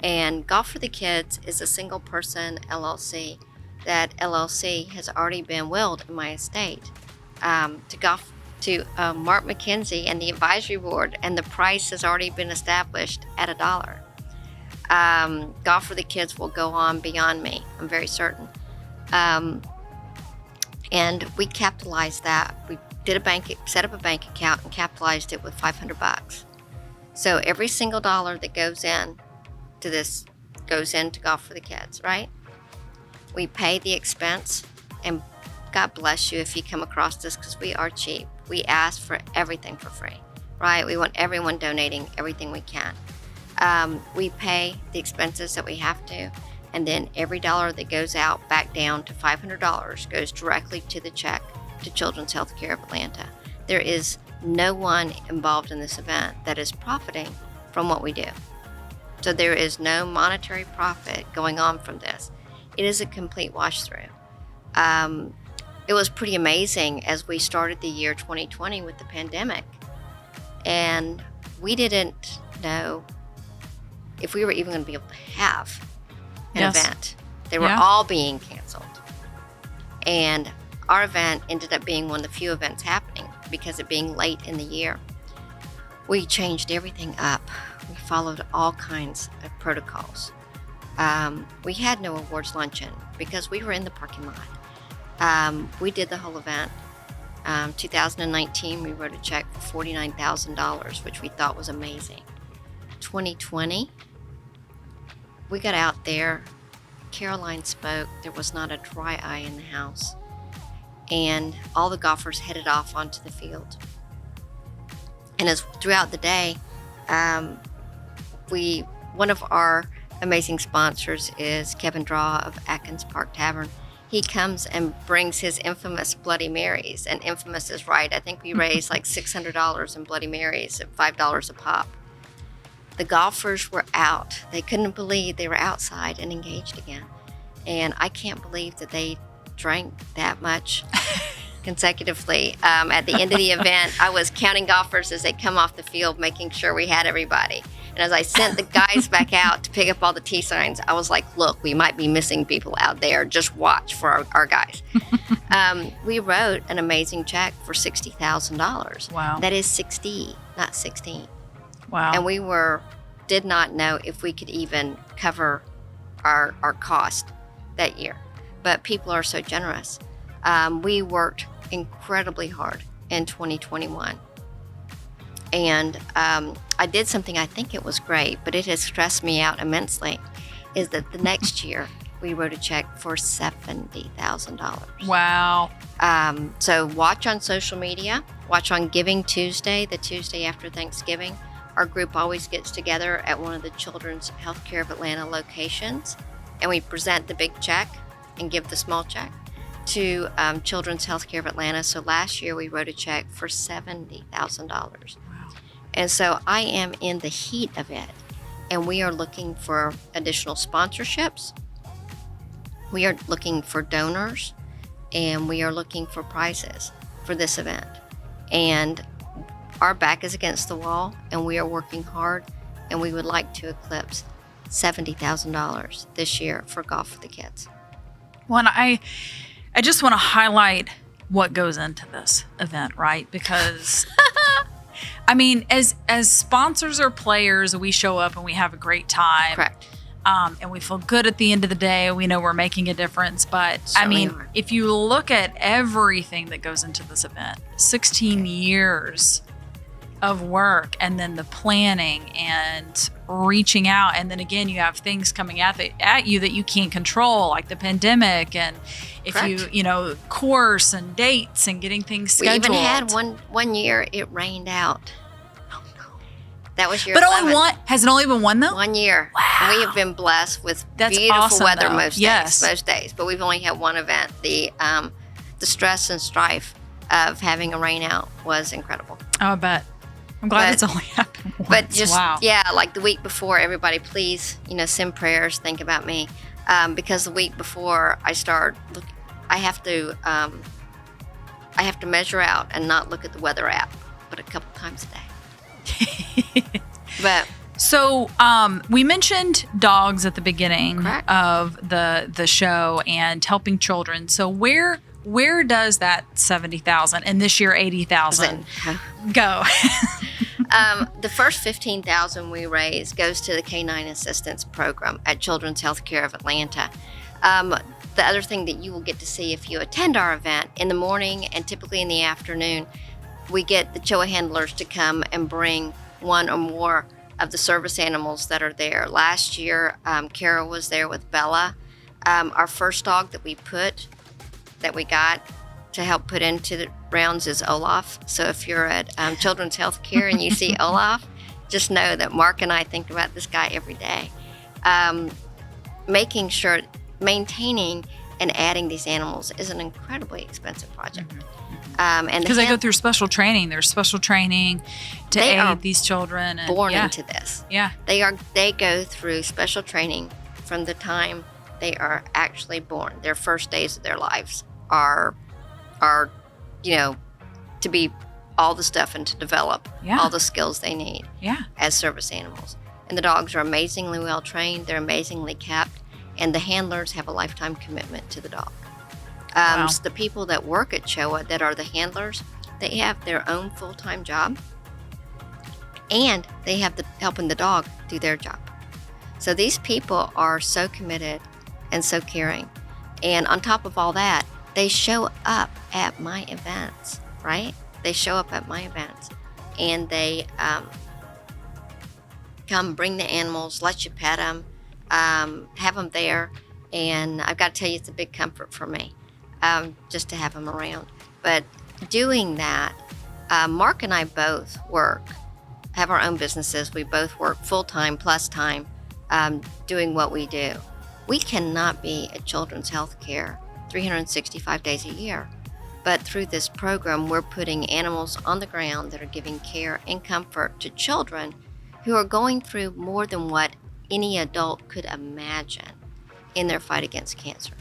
And Golf for the Kids is a single person LLC. That LLC has already been willed in my estate to Mark McKenzie and the advisory board, and the price has already been established at $1. Golf for the Kids will go on beyond me, I'm very certain. And we capitalized that. We did set up a bank account and capitalized it with $500. So every single dollar that goes in to this goes into Golf for the Kids, right? We pay the expense, and God bless you if you come across this, because we are cheap. We ask for everything for free, right? We want everyone donating everything we can. We pay the expenses that we have to, and then every dollar that goes out back down to $500 goes directly to the check to Children's Healthcare of Atlanta. There is no one involved in this event that is profiting from what we do. So there is no monetary profit going on from this. It is a complete wash through. It was pretty amazing as we started the year 2020 with the pandemic, and we didn't know if we were even going to be able to have an event. They were all being canceled. And our event ended up being one of the few events happening because it being late in the year. We changed everything up. We followed all kinds of protocols. We had no awards luncheon because we were in the parking lot. We did the whole event. 2019, we wrote a check for $49,000, which we thought was amazing. 2020, we got out there. Caroline spoke. There was not a dry eye in the house. And all the golfers headed off onto the field. And as throughout the day, one of our amazing sponsors is Kevin Draw of Atkins Park Tavern. He comes and brings his infamous Bloody Marys, and infamous is right. I think we raised like $600 in Bloody Marys at $5 a pop. The golfers were out. They couldn't believe they were outside and engaged again. And I can't believe that they drank that much consecutively. At the end of the event, I was counting golfers as they come off the field, making sure we had everybody. And as I sent the guys back out to pick up all the tee signs, I was like, look, we might be missing people out there. Just watch for our guys. We wrote an amazing check for $60,000. Wow. That is 60, not 16. Wow. And we did not know if we could even cover our cost that year. But people are so generous. We worked incredibly hard in 2021. And I did something, I think it was great, but it has stressed me out immensely, is that the next year we wrote a check for $70,000. Wow. So watch on social media, watch on Giving Tuesday, the Tuesday after Thanksgiving. Our group always gets together at one of the Children's Healthcare of Atlanta locations, and we present the big check and give the small check to Children's Healthcare of Atlanta. So last year we wrote a check for $70,000. Wow. And so I am in the heat of it, and we are looking for additional sponsorships. We are looking for donors, and we are looking for prizes for this event. And our back is against the wall, and we are working hard, and we would like to eclipse $70,000 this year for Golf for the Kids. Well, and I just want to highlight what goes into this event, right? Because, I mean, as sponsors or players, we show up and we have a great time. Correct. And we feel good at the end of the day. We know we're making a difference. But, Certainly I mean, if you look at everything that goes into this event, 16 years of work, and then the planning and reaching out, and then again you have things coming at you that you can't control, like the pandemic, and if Correct. you course and dates and getting things scheduled. We even had one year it rained out. That was year but 11. only one. Has it only been one though? 1 year. Wow. We have been blessed with That's beautiful awesome, weather though. most days, but we've only had one event. The stress and strife of having a rain out was incredible. Oh, I bet. I'm glad it's only happened once. But just, wow. like the week before, everybody please, send prayers, think about me. Because the week before I start, I have to measure out and not look at the weather app, but a couple times a day. But So we mentioned dogs at the beginning Correct. of the show and helping children. So where does that 70,000 and this year 80,000 go? The first 15,000 we raise goes to the Canine Assistance Program at Children's Healthcare of Atlanta. The other thing that you will get to see if you attend our event in the morning and typically in the afternoon, we get the Choa handlers to come and bring one or more of the service animals that are there. Last year, Kara was there with Bella. Our first dog that we got to help put into the rounds is Olaf. So if you're at Children's Healthcare and you see Olaf, just know that Mark and I think about this guy every day. Making sure, maintaining and adding these animals is an incredibly expensive project. And Because they go through special training. There's special training to aid these children. And, born into this. Yeah. They go through special training from the time they are actually born. Their first days of their lives are to be all the stuff and to develop all the skills they need as service animals. And the dogs are amazingly well trained. They're amazingly kept. And the handlers have a lifetime commitment to the dog. So the people that work at Choa that are the handlers, they have their own full-time job, and they have helping the dog do their job. So these people are so committed and so caring. And on top of all that, they show up at my events, right? They show up at my events, and they come bring the animals, let you pet them, have them there. And I've got to tell you, it's a big comfort for me. Just to have them around. But doing that, Mark and I both have our own businesses. We both work full-time plus time doing what we do. We cannot be at Children's Healthcare 365 days a year. But through this program, we're putting animals on the ground that are giving care and comfort to children who are going through more than what any adult could imagine in their fight against cancer.